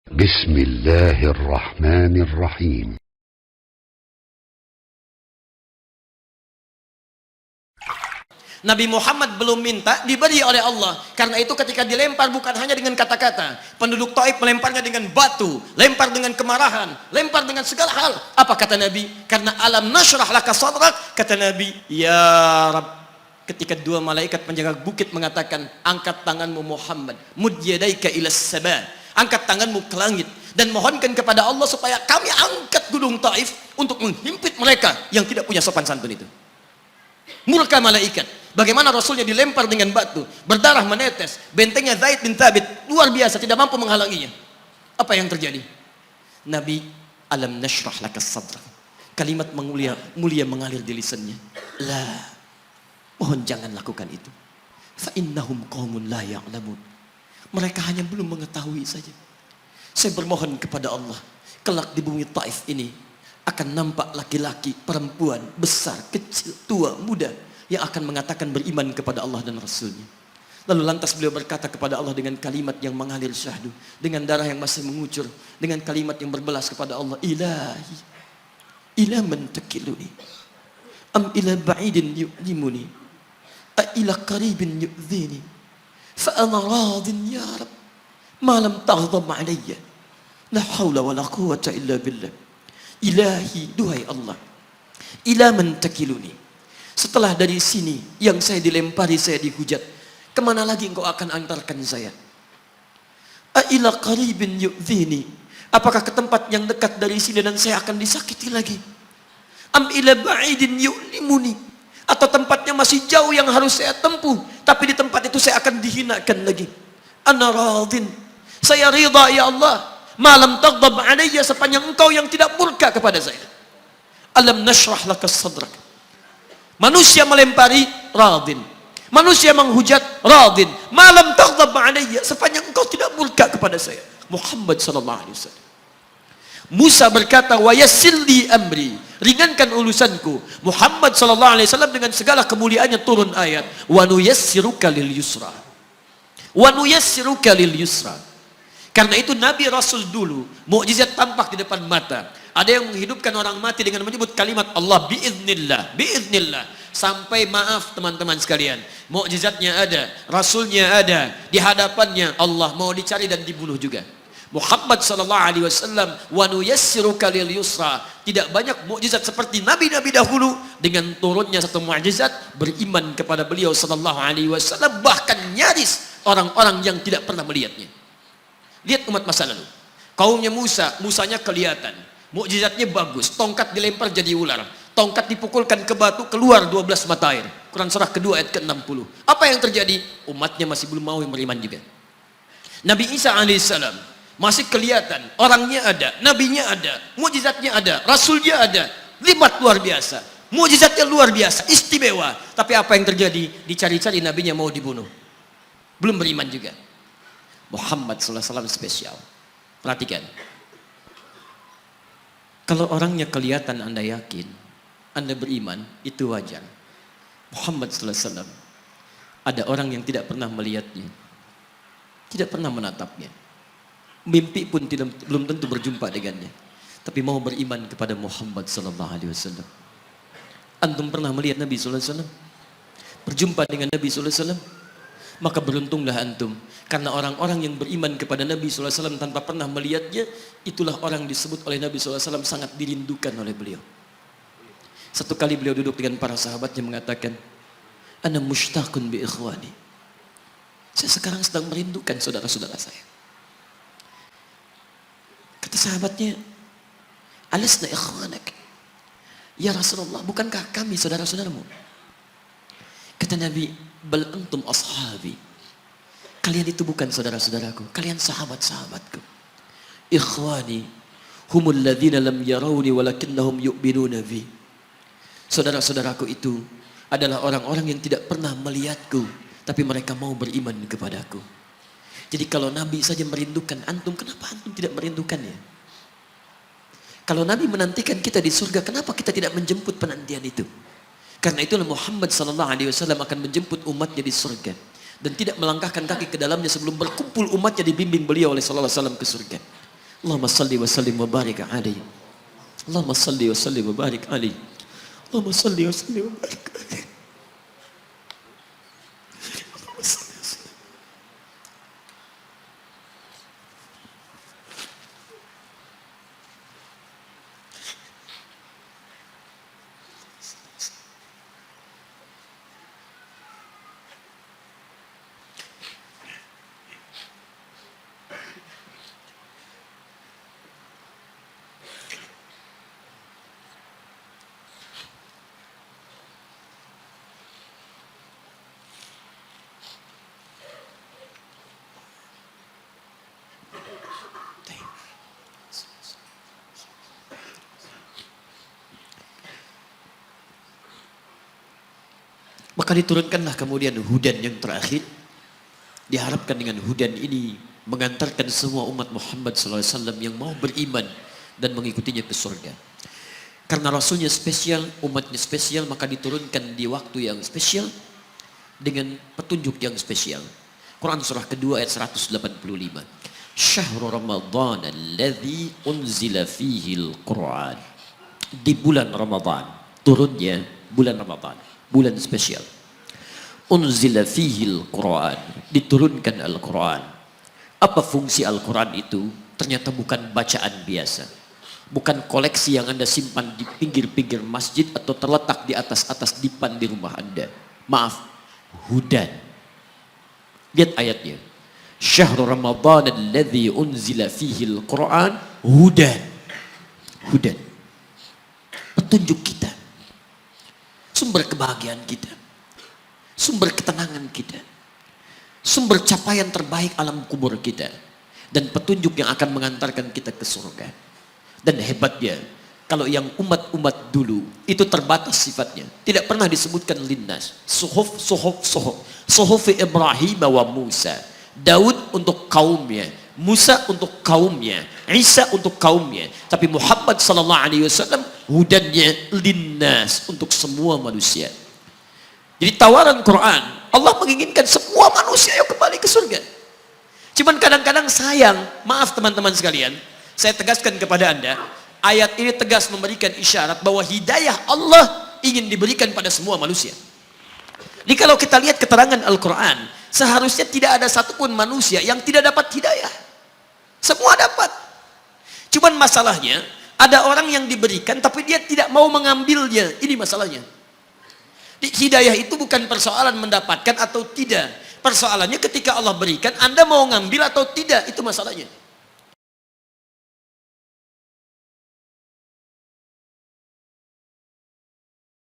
بسم الله الرحمن الرحيم. Nabi Muhammad belum minta, diberi oleh Allah. Karena itu ketika dilempar bukan hanya dengan kata-kata. Penduduk Taif melemparnya dengan batu, lempar dengan kemarahan, lempar dengan segala hal. Apa kata Nabi? Karena alam nashrah laka sadrak, kata Nabi, ya Rabb. Ketika dua malaikat penjaga bukit mengatakan, angkat tanganmu Muhammad, mud yadaika ilas sama, angkat tanganmu ke langit dan mohonkan kepada Allah supaya kami angkat gunung Taif untuk menghimpit mereka yang tidak punya sopan santun itu. Murka malaikat. Bagaimana Rasulnya dilempar dengan batu, berdarah menetes, bentengnya Zaid bin Thabit luar biasa, tidak mampu menghalanginya. Apa yang terjadi? Nabi, alam nashrah laka sadrak. Kalimat mulia mengalir di lisannya. La, mohon jangan lakukan itu. Fa innahum qaumun la ya'lamun. Mereka hanya belum mengetahui saja. Saya bermohon kepada Allah, kelak di bumi Taif ini akan nampak laki-laki, perempuan, besar, kecil, tua, muda yang akan mengatakan beriman kepada Allah dan Rasulnya. Lalu lantas beliau berkata kepada Allah dengan kalimat yang mengalir syahdu, dengan darah yang masih mengucur, dengan kalimat yang berbelas kepada Allah, Ilahi, ila man takiluni, am ila ba'idin yu'limuni, a ila qaribin yu'zini, fa ana radin ya Rab, ma lam taghdab alayya, la hawla wa la quwwata illa billah. Ilahi, duhai Allah, ila man takiluni, setelah dari sini yang saya dilempari, saya dihujat, kemana lagi engkau akan antarkan saya? A'ila qaribin yu'zini, apakah ke tempat yang dekat dari sini dan saya akan disakiti lagi? Am ila ba'idin yu'limuni, atau tempatnya masih jauh yang harus saya tempuh, tapi di tempat itu saya akan dihinakan lagi. Ana radin, saya ridha ya Allah, malam taghdab alayya, sepanjang engkau yang tidak murka kepada saya. Alam nashrah laka sadrak. Manusia melempari, radin. Manusia menghujat, radin. Malam taghdab alayya, sepanjang engkau tidak murka kepada saya. Muhammad sallallahu alaihi wasallam. Musa berkata, wa yassir li amri, ringankan urusanku. Muhammad sallallahu alaihi wasallam dengan segala kemuliaannya turun ayat, wa nuyassiruka lil yusra. Wa nuyassiruka lil yusra. Karena itu Nabi Rasul dulu mukjizat tampak di depan mata. Ada yang menghidupkan orang mati dengan menyebut kalimat Allah biiznillah, biiznillah. Sampai maaf teman-teman sekalian, mukjizatnya ada, Rasulnya ada, di hadapannya Allah mau dicari dan dibunuh juga. Muhammad sallallahu alaihi wasallam, wa nuyassiruka lil yusra. Tidak banyak mukjizat seperti nabi-nabi dahulu, dengan turunnya satu mukjizat beriman kepada beliau sallallahu alaihi wasallam, bahkan nyaris orang-orang yang tidak pernah melihatnya. Lihat umat masa lalu. Kaumnya Musa, Musanya kelihatan. Mukjizatnya bagus, tongkat dilempar jadi ular, tongkat dipukulkan ke batu keluar 12 mata air. Quran surah kedua ayat ke-60. Apa yang terjadi? Umatnya masih belum mau beriman juga. Nabi Isa alaihissalam masih kelihatan, orangnya ada, nabinya ada, mukjizatnya ada, rasulnya ada, libat luar biasa, mukjizatnya luar biasa, istimewa. Tapi apa yang terjadi? Dicari-cari nabinya mau dibunuh, belum beriman juga. Muhammad sallallahu alaihi wasallam spesial. Perhatikan. Kalau orangnya kelihatan Anda yakin, Anda beriman, itu wajar. Muhammad sallallahu alaihi wasallam, ada orang yang tidak pernah melihatnya, tidak pernah menatapnya, mimpi pun belum tentu berjumpa dengannya, tapi mau beriman kepada Muhammad sallallahu alaihi wasallam. Antum pernah melihat Nabi sallallahu alaihi wasallam? Berjumpa dengan Nabi sallallahu alaihi wasallam? Maka beruntunglah antum, karena orang-orang yang beriman kepada Nabi sallallahu alaihi wasallam tanpa pernah melihatnya, itulah orang disebut oleh Nabi sallallahu alaihi wasallam sangat dirindukan oleh beliau. Satu kali beliau duduk dengan para sahabatnya mengatakan, ana mushtaqun bi ikhwani, saya sekarang sedang merindukan saudara-saudara saya. Kata sahabatnya, alasna ikhwanak ya Rasulullah, bukankah kami saudara-saudaramu? Kata Nabi, bal antum ashabi, kalian itu bukan saudara-saudaraku, kalian sahabat-sahabatku. Ikhwani humul ladzina lam yarawni walakinnahum yu'minuna bi. Saudara-saudaraku itu adalah orang-orang yang tidak pernah melihatku, tapi mereka mau beriman kepadaku. Jadi kalau Nabi saja merindukan antum, kenapa antum tidak merindukannya? Kalau Nabi menantikan kita di surga, kenapa kita tidak menjemput penantian itu? Karena itulah Muhammad sallallahu alaihi wasallam akan menjemput umatnya di surga dan tidak melangkahkan kaki ke dalamnya sebelum berkumpul umatnya dibimbing beliau oleh sallallahu alaihi wasallam ke surga. Allahumma salli wa sallim wa barik alaihi. Allahumma salli wa sallim wa barik alaihi. Allahumma salli wa sallim wa barik alaihi. Maka diturunkanlah kemudian hudan yang terakhir. Diharapkan dengan hudan ini mengantarkan semua umat Muhammad SAW yang mau beriman dan mengikutinya ke surga. Karena Rasulnya spesial, umatnya spesial, maka diturunkan di waktu yang spesial dengan petunjuk yang spesial. Quran surah kedua ayat 185. Syahrul Ramadan alladzi unzila fihi al-Quran. Di bulan Ramadan, turunnya bulan Ramadan. Bulan spesial. Unzila fihi al-Quran. Diturunkan Al-Quran. Apa fungsi Al-Quran itu? Ternyata bukan bacaan biasa. Bukan koleksi yang Anda simpan di pinggir-pinggir masjid atau terletak di atas-atas dipan di rumah Anda. Maaf, hudan. Lihat ayatnya. Syahrul Ramadan alladzi unzila fihi al-Quran hudan. Hudan. Petunjuk kita. Sumber kebahagiaan kita, sumber ketenangan kita, sumber capaian terbaik alam kubur kita, dan petunjuk yang akan mengantarkan kita ke surga. Dan hebatnya, kalau yang umat-umat dulu itu terbatas sifatnya, tidak pernah disebutkan linnas. Suhuf Ibrahim wa Musa. Daud untuk kaumnya, Musa untuk kaumnya, Isa untuk kaumnya. Tapi Muhammad SAW hudannya linnas untuk semua manusia. Jadi tawaran Quran, Allah menginginkan semua manusia yang kembali ke surga. Cuman kadang-kadang sayang, maaf teman-teman sekalian, saya tegaskan kepada Anda, ayat ini tegas memberikan isyarat bahwa hidayah Allah ingin diberikan pada semua manusia. Jadi kalau kita lihat keterangan Al-Quran, seharusnya tidak ada satupun manusia yang tidak dapat hidayah. Semua dapat. Cuman masalahnya, ada orang yang diberikan tapi dia tidak mau mengambilnya. Ini masalahnya. Hidayah itu bukan persoalan mendapatkan atau tidak. Persoalannya ketika Allah berikan, Anda mau ngambil atau tidak. Itu masalahnya.